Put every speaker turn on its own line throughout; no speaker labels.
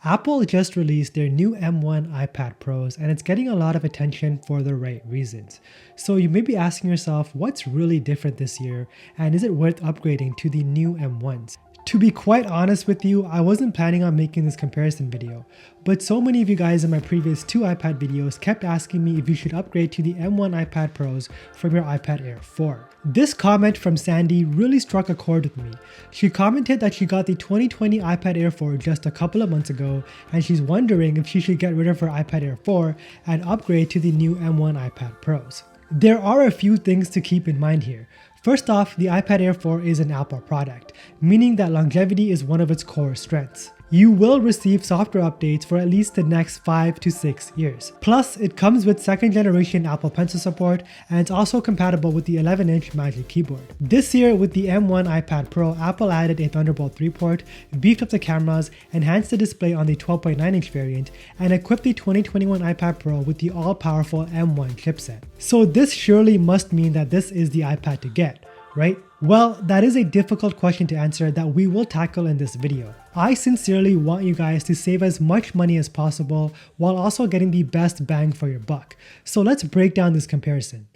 Apple just released their new M1 iPad Pros and it's getting a lot of attention for the right reasons. So you may be asking yourself, what's really different this year and is it worth upgrading to the new M1s? To be quite honest with you, I wasn't planning on making this comparison video, but so many of you guys in my previous 2 iPad videos kept asking me if you should upgrade to the M1 iPad Pros from your iPad Air 4. This comment from Sandy really struck a chord with me. She commented that she got the 2020 iPad Air 4 just a couple of months ago and she's wondering if she should get rid of her iPad Air 4 and upgrade to the new M1 iPad Pros. There are a few things to keep in mind here. First off, the iPad Air 4 is an Apple product, meaning that longevity is one of its core strengths. You will receive software updates for at least the next 5 to 6 years. Plus, it comes with 2nd generation Apple Pencil support and it's also compatible with the 11-inch MagicKeyboard. This year with the M1 iPad Pro, Apple added a Thunderbolt 3 port, beefed up the cameras, enhanced the display on the 12.9-inch variant, and equipped the 2021 iPad Pro with the all-powerful M1 chipset. So this surely must mean that this is the iPad to get, right? Well, that is a difficult question to answer that we will tackle in this video. I sincerely want you guys to save as much money as possible while also getting the best bang for your buck. So let's break down this comparison.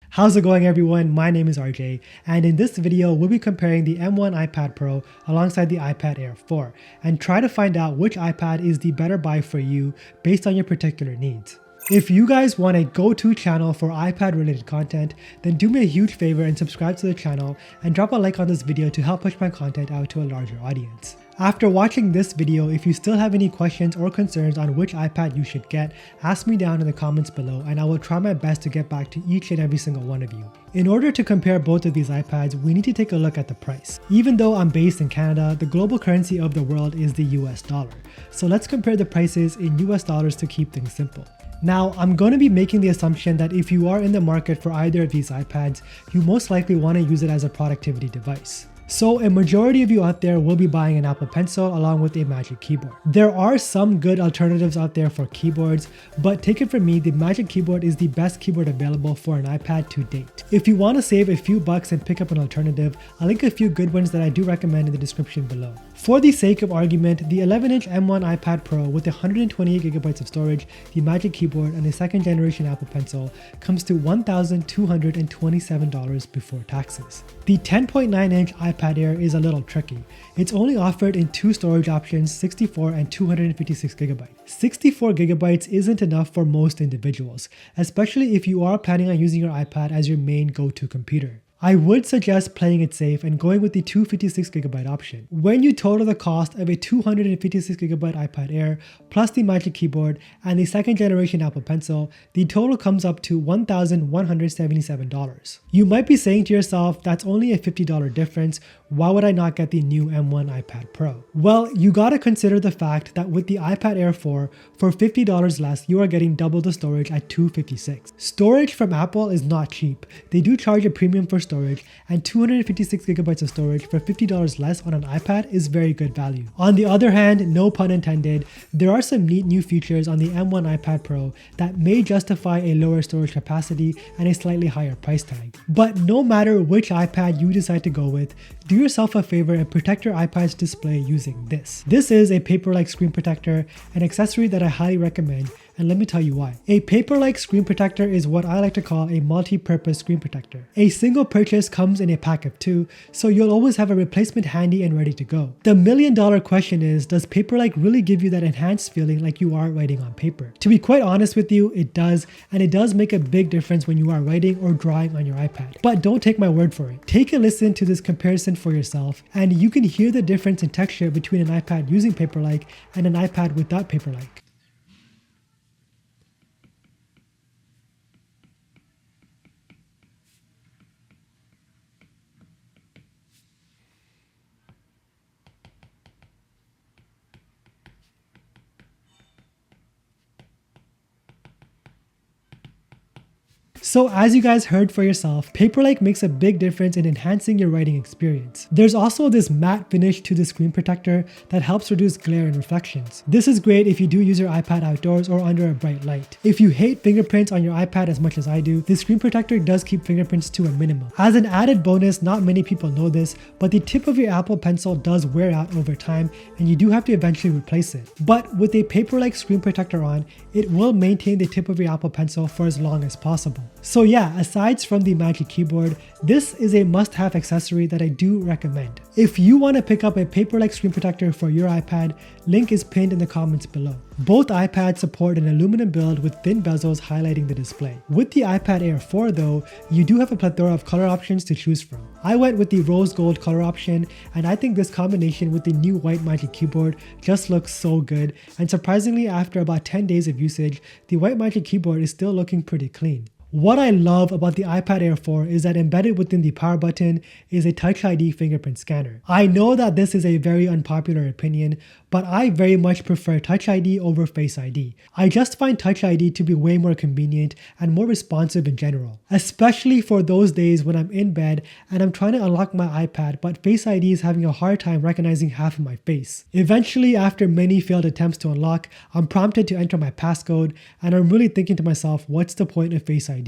How's it going everyone? My name is RJ and in this video we'll be comparing the M1 iPad Pro alongside the iPad Air 4 and try to find out which iPad is the better buy for you based on your particular needs. If you guys want a go-to channel for iPad related content, then do me a huge favor and subscribe to the channel and drop a like on this video to help push my content out to a larger audience. After watching this video, if you still have any questions or concerns on which iPad you should get, ask me down in the comments below and I will try my best to get back to each and every single one of you. In order to compare both of these iPads, we need to take a look at the price. Even though I'm based in Canada, the global currency of the world is the US dollar. So let's compare the prices in US dollars to keep things simple. Now, I'm going to be making the assumption that if you are in the market for either of these iPads, you most likely want to use it as a productivity device. So a majority of you out there will be buying an Apple Pencil along with a MagicKeyboard. There are some good alternatives out there for keyboards, but take it from me, the MagicKeyboard is the best keyboard available for an iPad to date. If you want to save a few bucks and pick up an alternative, I'll link a few good ones that I do recommend in the description below. For the sake of argument, the 11-inch M1 iPad Pro with 128GB of storage, the MagicKeyboard, and a 2nd generation Apple Pencil comes to $1,227 before taxes. The 10.9-inch iPad Air is a little tricky. It's only offered in 2 storage options, 64 and 256GB. 64GB isn't enough for most individuals, especially if you are planning on using your iPad as your main go-to computer. I would suggest playing it safe and going with the 256GB option. When you total the cost of a 256GB iPad Air plus the MagicKeyboard and the 2nd generation Apple Pencil, the total comes up to $1,177. You might be saying to yourself, that's only a $50 difference, why would I not get the new M1 iPad Pro? Well, you gotta consider the fact that with the iPad Air 4, for $50 less, you are getting double the storage at 256. Storage from Apple is not cheap. They do charge a premium for storage, and 256GB of storage for $50 less on an iPad is very good value. On the other hand, no pun intended, there are some neat new features on the M1 iPad Pro that may justify a lower storage capacity and a slightly higher price tag. But no matter which iPad you decide to go with, do yourself a favor and protect your iPad's display using this. This is a Paperlike screen protector, an accessory that I highly recommend, and let me tell you why. A Paperlike screen protector is what I like to call a multi-purpose screen protector. A single purchase comes in a pack of 2, so you'll always have a replacement handy and ready to go. The million-dollar question is, does Paperlike really give you that enhanced feeling like you are writing on paper? To be quite honest with you, it does, and it does make a big difference when you are writing or drawing on your iPad. But don't take my word for it. Take a listen to this comparison for yourself, and you can hear the difference in texture between an iPad using Paperlike and an iPad without Paperlike. So as you guys heard for yourself, Paperlike makes a big difference in enhancing your writing experience. There's also this matte finish to the screen protector that helps reduce glare and reflections. This is great if you do use your iPad outdoors or under a bright light. If you hate fingerprints on your iPad as much as I do, the screen protector does keep fingerprints to a minimum. As an added bonus, not many people know this, but the tip of your Apple Pencil does wear out over time and you do have to eventually replace it. But with a Paperlike screen protector on, it will maintain the tip of your Apple Pencil for as long as possible. So yeah, aside from the Magic Keyboard, this is a must-have accessory that I do recommend. If you want to pick up a Paperlike screen protector for your iPad, link is pinned in the comments below. Both iPads support an aluminum build with thin bezels highlighting the display. With the iPad Air 4 though, you do have a plethora of color options to choose from. I went with the rose gold color option, and I think this combination with the new white Magic Keyboard just looks so good, and surprisingly after about 10 days of usage, the white Magic Keyboard is still looking pretty clean. What I love about the iPad Air 4 is that embedded within the power button is a Touch ID fingerprint scanner. I know that this is a very unpopular opinion, but I very much prefer Touch ID over Face ID. I just find Touch ID to be way more convenient and more responsive in general, especially for those days when I'm in bed and I'm trying to unlock my iPad, but Face ID is having a hard time recognizing half of my face. Eventually, after many failed attempts to unlock, I'm prompted to enter my passcode, and I'm really thinking to myself, what's the point of Face ID?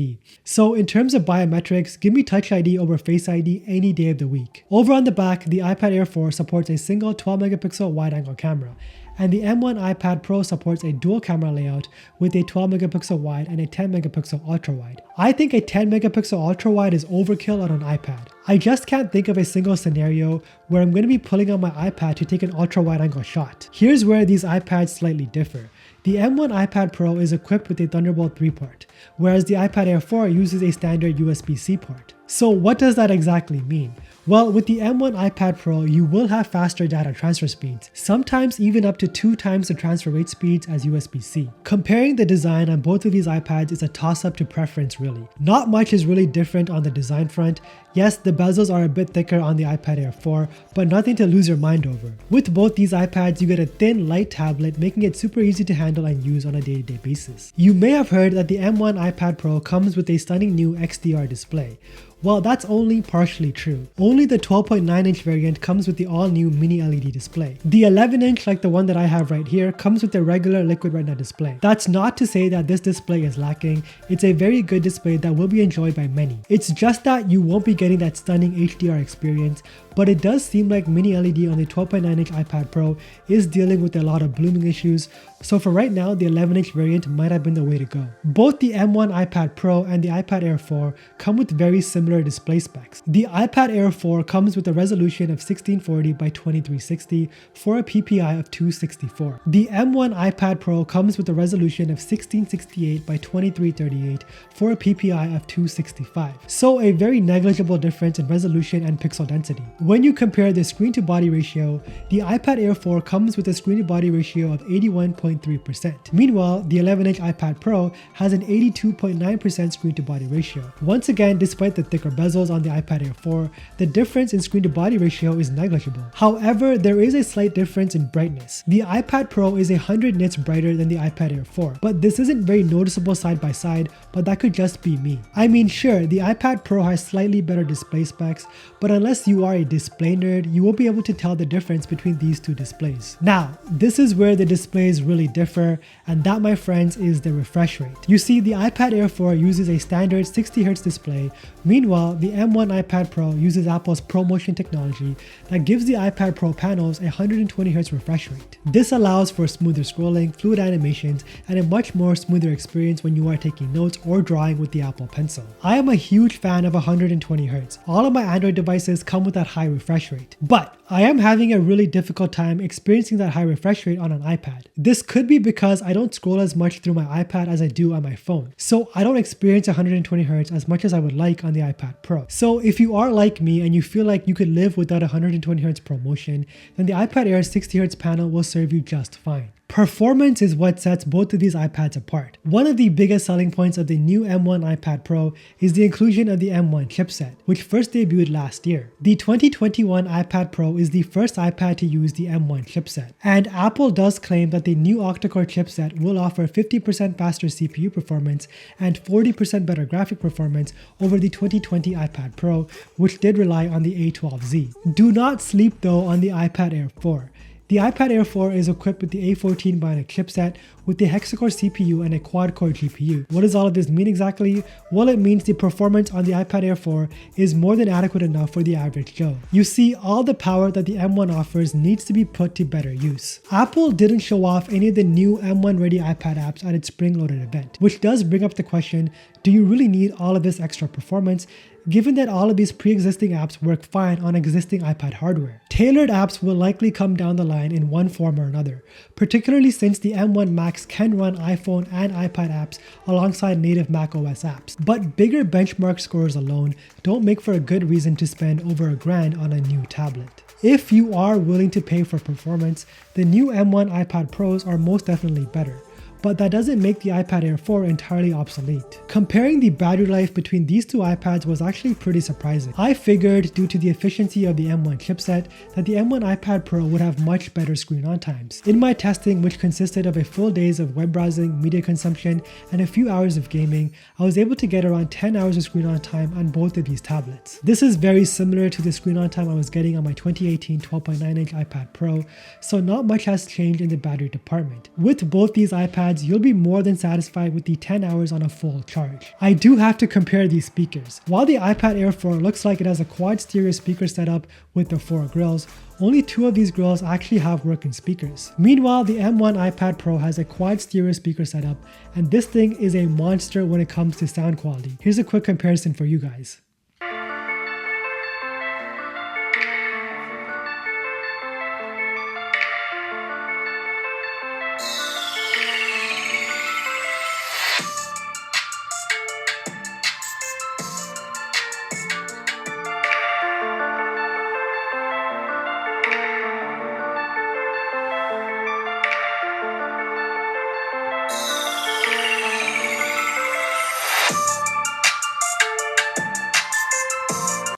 So in terms of biometrics, give me Touch ID over Face ID any day of the week. Over on the back, the iPad Air 4 supports a single 12 megapixel wide-angle camera, and the M1 iPad Pro supports a dual camera layout with a 12 megapixel wide and a 10 megapixel ultra wide. I think a 10 megapixel ultra wide is overkill on an iPad. I just can't think of a single scenario where I'm going to be pulling out my iPad to take an ultra wide angle shot. Here's where these iPads slightly differ. The M1 iPad Pro is equipped with a Thunderbolt 3 port, whereas the iPad Air 4 uses a standard USB-C port. So what does that exactly mean? Well, with the M1 iPad Pro, you will have faster data transfer speeds, sometimes even up to 2 times the transfer rate speeds as USB-C. Comparing the design on both of these iPads is a toss-up to preference really. Not much is really different on the design front. Yes, the bezels are a bit thicker on the iPad Air 4, but nothing to lose your mind over. With both these iPads, you get a thin, light tablet, making it super easy to handle and use on a day-to-day basis. You may have heard that the M1 iPad Pro comes with a stunning new XDR display. Well, that's only partially true. Only the 12.9-inch variant comes with the all-new mini LED display. The 11-inch, like the one that I have right here, comes with a regular Liquid Retina display. That's not to say that this display is lacking. It's a very good display that will be enjoyed by many. It's just that you won't be getting that stunning HDR experience, but it does seem like mini LED on the 12.9-inch iPad Pro is dealing with a lot of blooming issues, so for right now, the 11-inch variant might have been the way to go. Both the M1 iPad Pro and the iPad Air 4 come with very similar display specs. The iPad Air 4 comes with a resolution of 1640 by 2360 for a PPI of 264. The M1 iPad Pro comes with a resolution of 1668 by 2338 for a PPI of 265. So a very negligible difference in resolution and pixel density. When you compare the screen to body ratio, the iPad Air 4 comes with a screen to body ratio of 81.3%. Meanwhile, the 11-inch iPad Pro has an 82.9% screen to body ratio. Once again, despite the thicker bezels on the iPad Air 4, the difference in screen to body ratio is negligible. However, there is a slight difference in brightness. The iPad Pro is 100 nits brighter than the iPad Air 4, but this isn't very noticeable side by side, but that could just be me. I mean, sure, the iPad Pro has slightly better display specs, but unless you are a display nerd, you won't be able to tell the difference between these two displays. Now, this is where the displays really differ, and that, my friends, is the refresh rate. You see, the iPad Air 4 uses a standard 60Hz display. Meanwhile, the M1 iPad Pro uses Apple's ProMotion technology that gives the iPad Pro panels a 120Hz refresh rate. This allows for smoother scrolling, fluid animations, and a much more smoother experience when you are taking notes or drawing with the Apple Pencil. I am a huge fan of 120Hz. All of my Android devices come with that high refresh rate, but I am having a really difficult time experiencing that high refresh rate on an iPad. This could be because I don't scroll as much through my iPad as I do on my phone, so I don't experience 120Hz as much as I would like on the iPad Pro. So if you are like me and you feel like you could live without 120Hz ProMotion, then the iPad Air's 60Hz panel will serve you just fine. Performance is what sets both of these iPads apart. One of the biggest selling points of the new M1 iPad Pro is the inclusion of the M1 chipset, which first debuted last year. The 2021 iPad Pro is the first iPad to use the M1 chipset, and Apple does claim that the new octa-core chipset will offer 50% faster CPU performance and 40% better graphic performance over the 2020 iPad Pro, which did rely on the A12Z. Do not sleep though on the iPad Air 4. The iPad Air 4 is equipped with the A14 Bionic chipset with the hexa-core CPU and a quad-core GPU. What does all of this mean exactly? Well, it means the performance on the iPad Air 4 is more than adequate enough for the average Joe. You see, all the power that the M1 offers needs to be put to better use. Apple didn't show off any of the new M1 ready iPad apps at its spring-loaded event, which does bring up the question, do you really need all of this extra performance, given that all of these pre-existing apps work fine on existing iPad hardware? Tailored apps will likely come down the line in one form or another, particularly since the M1 Max can run iPhone and iPad apps alongside native macOS apps. But bigger benchmark scores alone don't make for a good reason to spend over $1,000 on a new tablet. If you are willing to pay for performance, the new M1 iPad Pros are most definitely better, but that doesn't make the iPad Air 4 entirely obsolete. Comparing the battery life between these two iPads was actually pretty surprising. I figured, due to the efficiency of the M1 chipset, that the M1 iPad Pro would have much better screen-on times. In my testing, which consisted of a full days of web browsing, media consumption, and a few hours of gaming, I was able to get around 10 hours of screen-on time on both of these tablets. This is very similar to the screen-on time I was getting on my 2018 12.9-inch iPad Pro, so not much has changed in the battery department. With both these iPads, you'll be more than satisfied with the 10 hours on a full charge. I do have to compare these speakers. While the iPad Air 4 looks like it has a quad stereo speaker setup with the 4 grills, only 2 of these grills actually have working speakers. Meanwhile, the M1 iPad Pro has a quad stereo speaker setup, and this thing is a monster when it comes to sound quality. Here's a quick comparison for you guys.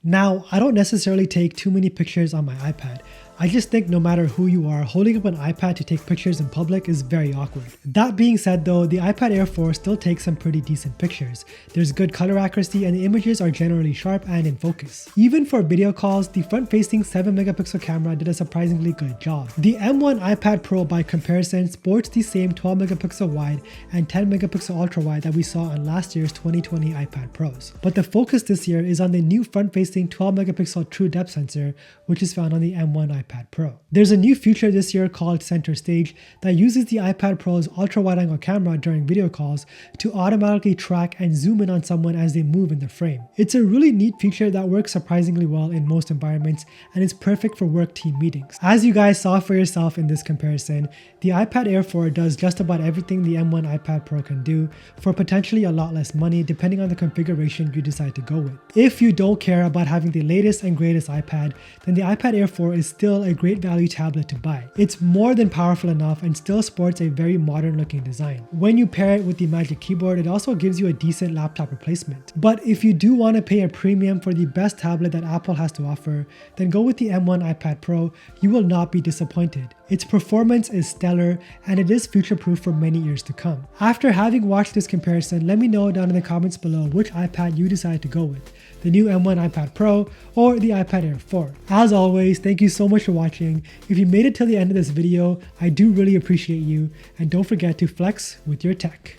Now, I don't necessarily take too many pictures on my iPad. I just think no matter who you are, holding up an iPad to take pictures in public is very awkward. That being said though, the iPad Air 4 still takes some pretty decent pictures. There's good color accuracy and the images are generally sharp and in focus. Even for video calls, the front-facing 7-megapixel camera did a surprisingly good job. The M1 iPad Pro by comparison sports the same 12-megapixel wide and 10-megapixel ultra-wide that we saw on last year's 2020 iPad Pros. But the focus this year is on the new front-facing 12-megapixel true depth sensor, which is found on the M1 iPad Pro. There's a new feature this year called Center Stage that uses the iPad Pro's ultra-wide-angle camera during video calls to automatically track and zoom in on someone as they move in the frame. It's a really neat feature that works surprisingly well in most environments and is perfect for work team meetings. As you guys saw for yourself in this comparison, the iPad Air 4 does just about everything the M1 iPad Pro can do for potentially a lot less money depending on the configuration you decide to go with. If you don't care about having the latest and greatest iPad, then the iPad Air 4 is still a great value tablet to buy. It's more than powerful enough and still sports a very modern looking design. When you pair it with the MagicKeyboard, it also gives you a decent laptop replacement. But if you do want to pay a premium for the best tablet that Apple has to offer, then go with the M1 iPad Pro. You will not be disappointed. Its performance is stellar and it is future-proof for many years to come. After having watched this comparison, let me know down in the comments below which iPad you decide to go with, the new M1 iPad Pro or the iPad Air 4. As always, thank you so much for watching. If you made it till the end of this video, I do really appreciate you, and don't forget to flex with your tech.